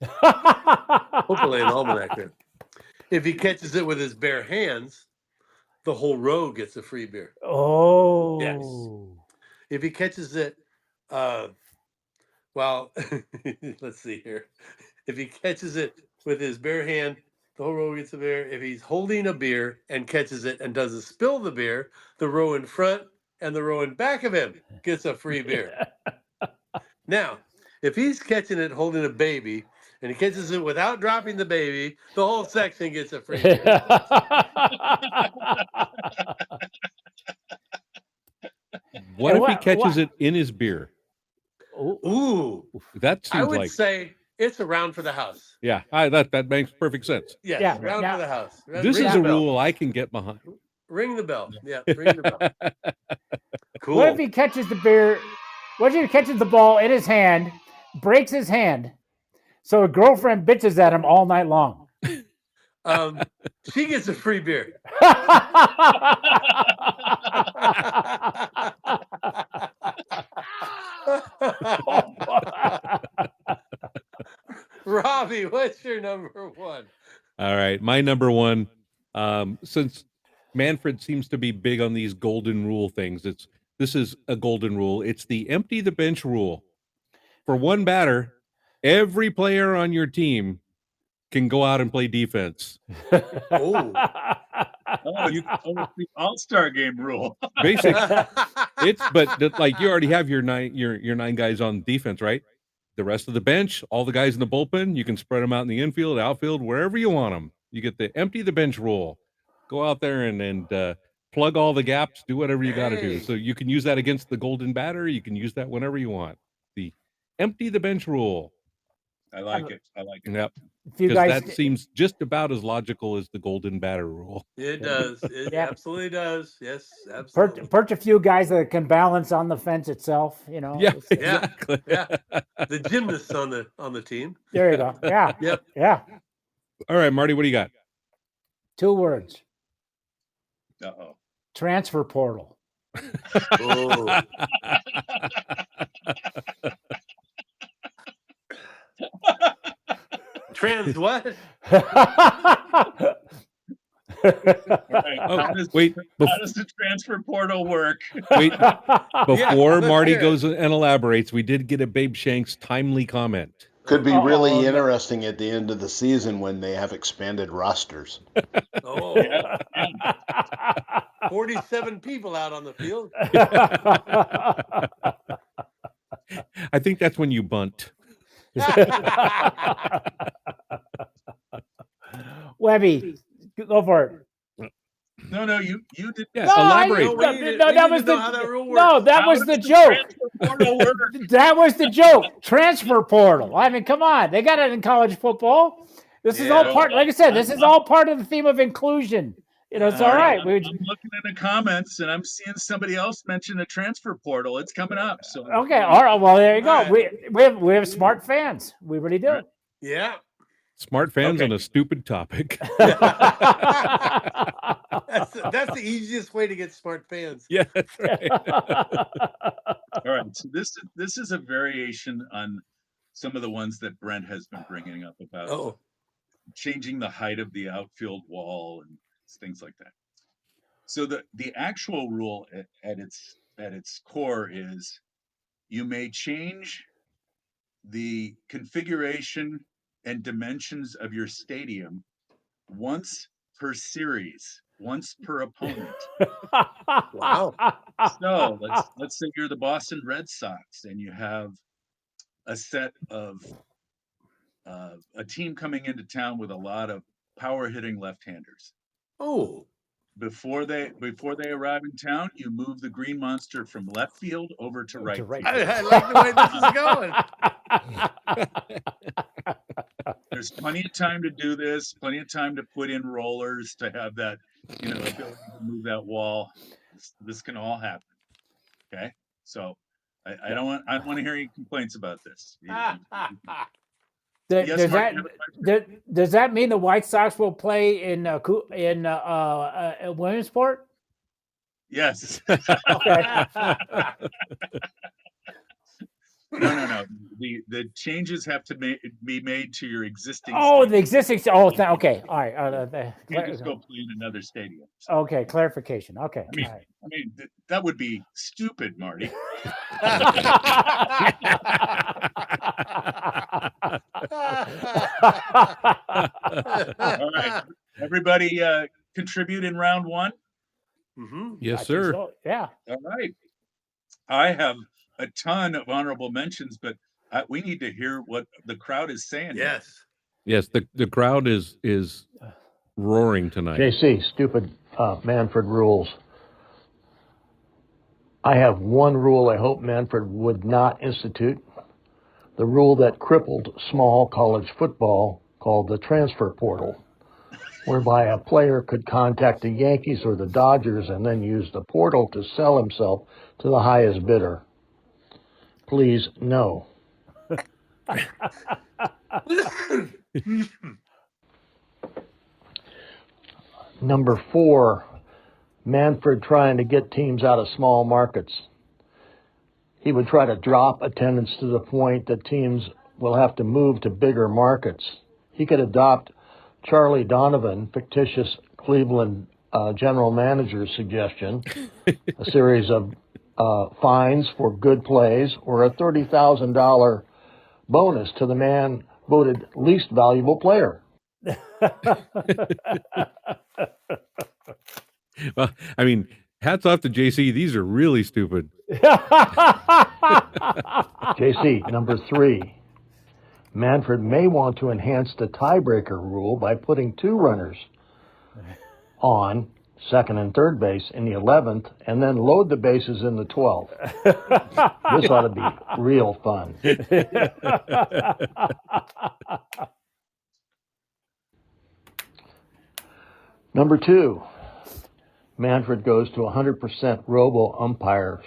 Hopefully an almanac there. If he catches it with his bare hands, the whole row gets a free beer. Oh. Yes. If he catches it, let's see here. If he catches it with his bare hand, the whole row gets a beer. If he's holding a beer and catches it and doesn't spill the beer, the row in front and the row in back of him gets a free beer. Now, if he's catching it holding a baby and he catches it without dropping the baby, the whole section gets a free beer. What if he catches it in his beer? Ooh. That seems I would like... say it's a round for the house. Yeah, that makes perfect sense. Yes, Yeah, round for the house. This is a rule I can get behind. Ring the bell. Yeah, ring the bell. Cool. What if he catches the beer? What if he catches the ball in his hand, breaks his hand, so a girlfriend bitches at him all night long? She gets a free beer. Robbie, what's your number 1? All right, my number 1. Since Manfred seems to be big on these golden rule things, this is a golden rule. It's the empty the bench rule. For one batter, every player on your team can go out and play defense. Oh. It's the All-Star game rule. Basically, but like you already have your 9 guys on defense, right? The rest of the bench, all the guys in the bullpen, you can spread them out in the infield, outfield, wherever you want them. You get the empty the bench rule. Go out there and play plug all the gaps, do whatever you got to do. Hey. So you can use that against the golden batter. You can use that whenever you want. The empty the bench rule. I like it. I like it. Yep. If you Because guys, that seems just about as logical as the golden batter rule. It does. It Yeah. absolutely does. Yes, absolutely. perch a few guys that can balance on the fence itself, you know. Yeah, it's- Yeah. exactly. Yeah. The gymnasts on the team. There you go. Yeah. Yep. Yeah. All right, Marty, what do you got? 2 words. Uh-oh. Transfer portal. Oh. Trans what? All right. Oh, How does wait, the transfer portal work? wait. Before let's Marty hear it. goes and elaborates, we did get a Babe Shanks timely comment. Could be Oh, really no. interesting at the end of the season when they have expanded rosters. Oh, 47 people out on the field. I think that's when you bunt. Webby, go for it. No, you did. Yeah, No, elaborate. No, we need to- no, we that need was to know the how that rule no, works. that How was does the the joke. transfer portal work? That was the joke. Transfer portal. I mean, come on, they got it in college football. This is all Yeah. part. Like I said, this is all part of the theme of inclusion. You know, it's all right. I'm looking in the comments and I'm seeing somebody else mention a transfer portal. It's coming up. So Okay, all right. Well, there you go. All right. We have smart fans. We really do. All right. Yeah. Smart fans Okay. on a stupid topic. That's the easiest way to get smart fans. Yeah, that's right. all right. So this is a variation on some of the ones that Brent has been bringing up about Oh. changing the height of the outfield wall and things like that. So the actual rule at its core is you may change the configuration and dimensions of your stadium once per series, once per opponent. Wow. So let's say you're the Boston Red Sox and you have a set of a team coming into town with a lot of power hitting left-handers. Oh. Before they arrive in town, you move the green monster from left field over to right right field. I like the way this is going. There's plenty of time to do this, plenty of time to put in rollers to have that, ability to move that wall. This can all happen. Okay, so I don't want to hear any complaints about this. Yes, Mark, you have a question? Does that mean the White Sox will play in Williamsport? Yes. Okay. No. The changes have to be made to your existing. Oh, stadium. the existing. Oh, okay. All right. You can't just go play in another stadium. So, Okay, clarification. Okay. I mean, all right. that would be stupid, Marty. All right, everybody, contribute in round one. Mm-hmm. Yes, I think sir. so, yeah. All right. I have a ton of honorable mentions, but we need to hear what the crowd is saying. Yes. Yes, the crowd is roaring tonight. JC, stupid Manfred rules. I have one rule I hope Manfred would not institute. The rule that crippled small college football called the transfer portal, whereby a player could contact the Yankees or the Dodgers and then use the portal to sell himself to the highest bidder. Please, no. Number 4, Manfred trying to get teams out of small markets. He would try to drop attendance to the point that teams will have to move to bigger markets. He could adopt Charlie Donovan, fictitious Cleveland general manager's suggestion, a series of fines for good plays, or a $30,000 bonus to the man voted least valuable player. Well, I mean, hats off to JC. These are really stupid. JC, number 3. Manfred may want to enhance the tiebreaker rule by putting 2 runners on second and third base in the 11th, and then load the bases in the 12th. This ought to be real fun. Number 2, Manfred goes to 100% robo umpires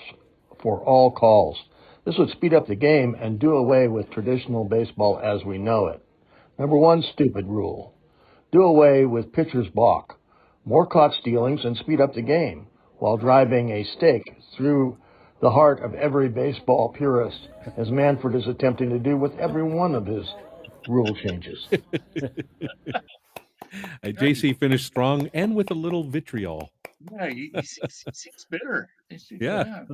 for all calls. This would speed up the game and do away with traditional baseball as we know it. Number 1, stupid rule. Do away with pitcher's balk. More caught stealings and speed up the game while driving a stake through the heart of every baseball purist, as Manfred is attempting to do with every one of his rule changes. JC finished strong and with a little vitriol. Yeah, he seems bitter. Yeah.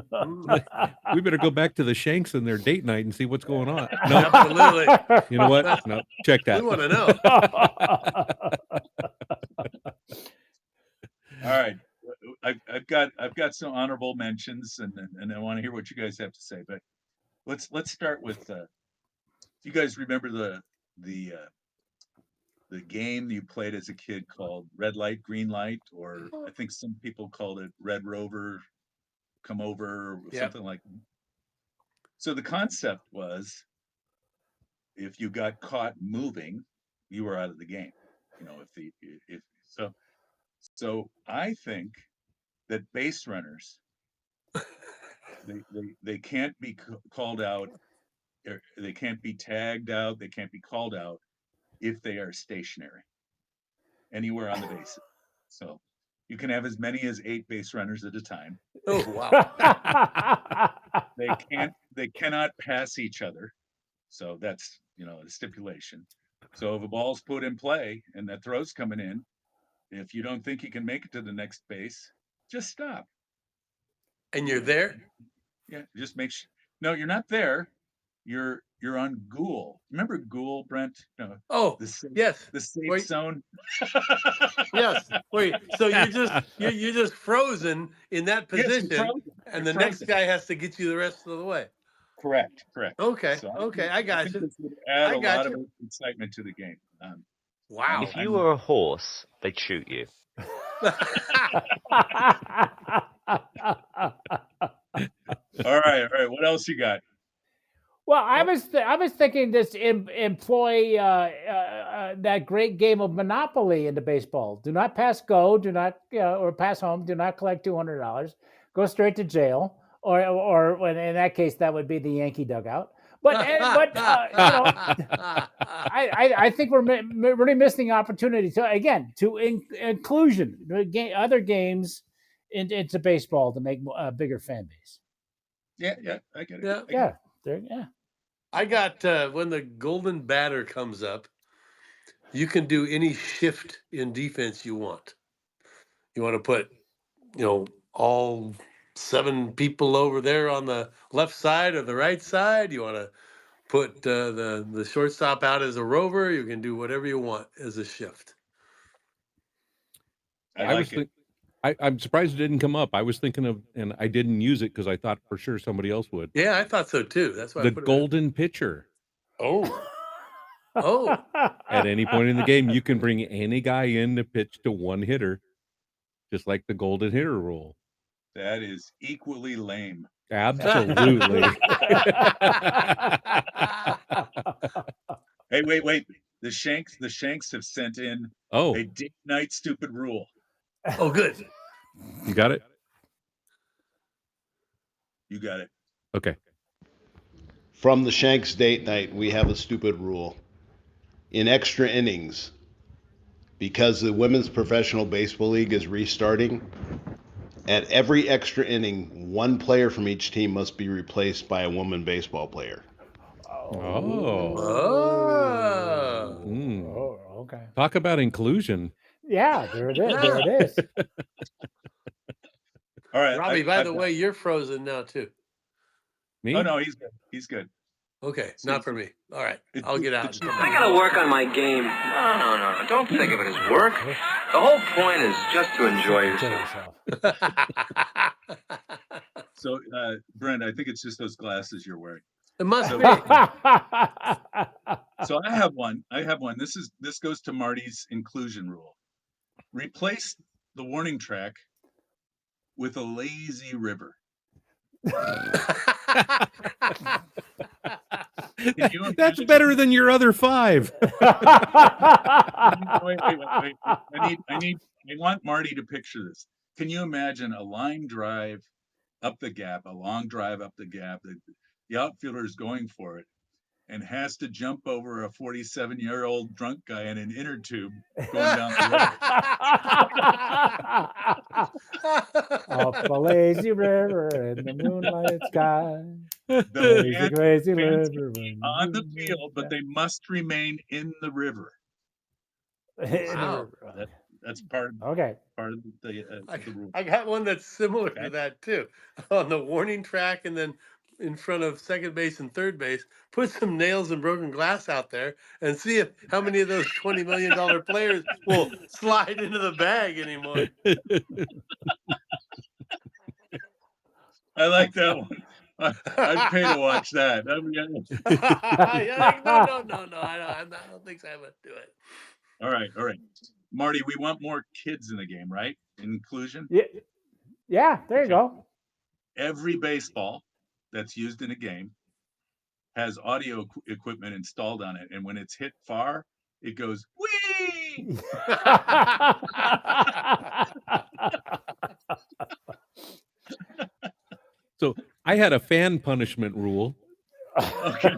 We better go back to the Shanks and their date night and see what's going on. No, Absolutely. you know what? No, check that. We want to know. All right, I've got some honorable mentions, and I want to hear what you guys have to say. But let's start with. You guys remember the game you played as a kid called Red Light, Green Light, or I think some people called it Red Rover, Come Over, or something like that. So the concept was, if you got caught moving, you were out of the game. If so, I think that base runners, they can't be called out, they can't be tagged out, they can't be called out if they are stationary anywhere on the bases. So you can have as many as 8 base runners at a time. Oh, wow. They cannot pass each other. So that's, a stipulation. So if a ball's put in play and that throw's coming in, if you don't think you can make it to the next base, just stop. And you're there? Yeah, just make sure. No, you're not there. You're on Ghoul. Remember Ghoul, Brent? No. Oh, yes. The safe zone. Yes. Wait. So you're just frozen in that position, and the next guy has to get you the rest of the way. Correct. Okay. So I got you. This would add a lot of excitement to the game. Wow. If you were a horse, they'd shoot you. All right. What else you got? Well, I was thinking this employ that great game of Monopoly into baseball. Do not pass go. Do not or pass home. Do not collect $200. Go straight to jail. Or in that case, that would be the Yankee dugout. But I think we're really missing opportunity to inclusion, other games into baseball to make a bigger fan base. Yeah, I get it. Yeah. I got when the golden batter comes up, you can do any shift in defense you want. You want to put, all 7 people over there on the left side or the right side. You want to put the shortstop out as a rover. You can do whatever you want as a shift. I like it. I'm surprised it didn't come up. I was thinking of, and I didn't use it because I thought for sure somebody else would. Yeah, I thought so too. That's why the I put golden pitcher. Oh. At any point in the game, you can bring any guy in to pitch to one hitter, just like the golden hitter rule. That is equally lame. Absolutely. Hey, wait. The Shanks have sent in a date night stupid rule. Oh, good. You got it? You got it. Okay. From the Shanks date night, we have a stupid rule. In extra innings, because the Women's Professional Baseball League is restarting, at every extra inning, one player from each team must be replaced by a woman baseball player. Okay. Talk about inclusion. Yeah, there it is. There it is. All right, Robbie. By the way, you're frozen now too. Me? Oh no, he's good. Okay, not for me. All right, I'll get out. I gotta work on my game. No. Don't think of it as work. The whole point is just to enjoy yourself. So, Brent, I think it's just those glasses you're wearing. It must be. So I have one. This goes to Marty's inclusion rule. Replace the warning track with a lazy river. That's better than your other 5. Wait. I want Marty to picture this. Can you imagine a line drive up the gap, a long drive up the gap? The outfielder is going for it and has to jump over a 47-year-old drunk guy in an inner tube going down the road. Off a lazy river in the moonlight sky. The Lazy, crazy fans river. can be on the field, but they must remain in the river. Wow. That's part of Okay. the rule. I got one that's similar Okay. to that too. On the warning track and then in front of second base and third base, put some nails and broken glass out there and see how many of those $20 million players will slide into the bag anymore. I like that one. I'd pay to watch that. No, I don't think so. I would do it. All right. Marty, we want more kids in the game, right? Inclusion. Yeah, there you go. Every baseball that's used in a game has audio equipment installed on it, and when it's hit far, it goes whee. So I had a fan punishment rule. Okay.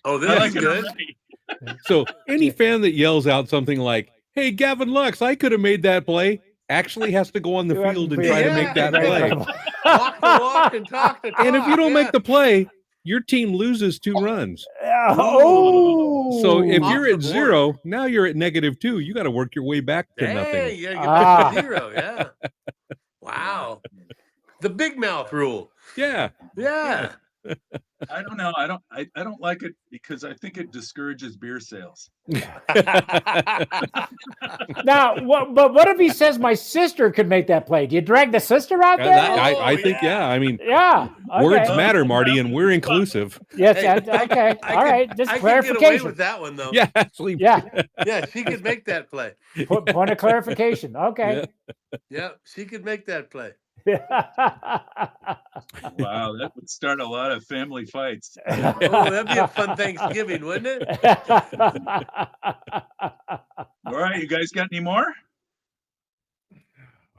Oh, this is good. So any fan that yells out something like, "Hey, Gavin Lux, I could have made that play," actually has to go on the field and try to make that play. Walk the walk and talk the talk. And if you don't make the play, your team loses 2 runs. Oh. So if Off you're the at board. 0, now you're at -2. You got to work your way back to nothing. Hey, you gotta get back to 0. Yeah. Wow. The big mouth rule. Yeah. Yeah. I don't know. I don't like it because I think it discourages beer sales. Now, what if he says my sister could make that play? Do you drag the sister out there? I think, yeah. I mean, yeah. Okay. Words matter, Marty, and we're inclusive. Yes. Hey, okay. All right. Just I can clarification. get away with that one though. Yeah, actually. Yeah. Yeah, she could make that play. Point of clarification. Okay. Yeah, she could make that play. Wow, that would start a lot of family fights. Oh, that'd be a fun Thanksgiving, wouldn't it? All right, you guys got any more?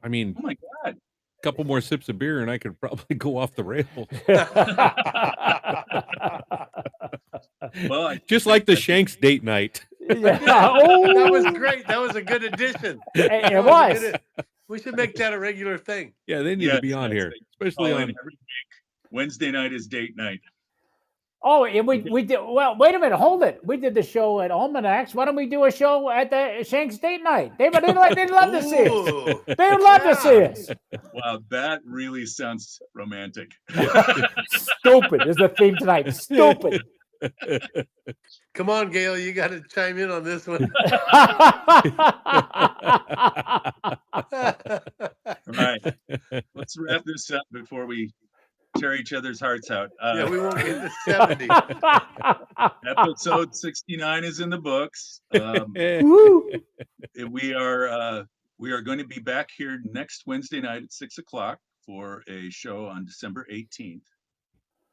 I mean, oh my God, a couple more sips of beer and I could probably go off the rails. Well, just like the Shanks date night. That was great. That was a good addition. It was. We should make that a regular thing. Yeah, they need to be on here, especially on every week. Wednesday night is date night. Oh, and we did. Well, wait a minute. Hold it. We did the show at Almanacs. Why don't we do a show at the Shanks date night? They'd love to see us. They would love to see us. Wow, that really sounds romantic. Stupid is the theme tonight. Stupid. Come on, Gail, you got to chime in on this one. All right, let's wrap this up before we tear each other's hearts out. Yeah, we won't get to 70. Episode 69 is in the books. We are going to be back here next Wednesday night at 6:00 for a show on December 18th.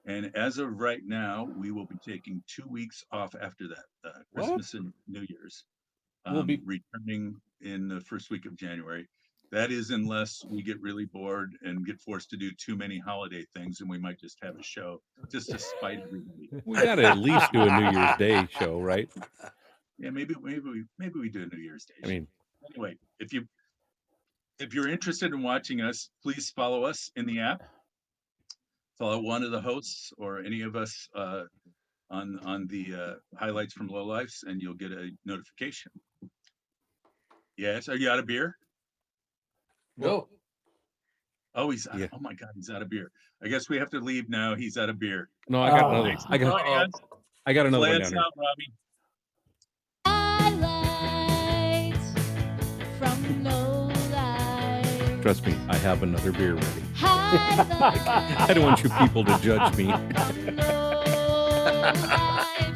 And as of right now, we will be taking 2 weeks off after that, Christmas and New Year's. We'll be returning in the first week of January. That is unless we get really bored and get forced to do too many holiday things, and we might just have a show just to spite everybody. We got to at least do a New Year's Day show, right? Yeah, maybe we do a New Year's Day show. I mean, anyway, if you're interested in watching us, please follow us in the app. Follow one of the hosts or any of us on the highlights from Lowlifes, and you'll get a notification. Yes, are you out of beer? No. Oh, he's out. Oh my God, he's out of beer. I guess we have to leave now. He's out of beer. No, I got another. I got another one down here. Out, Robbie. Highlights from Lowlifes. Trust me, I have another beer ready. Highlights I don't want you people to judge me. from Lowlifes.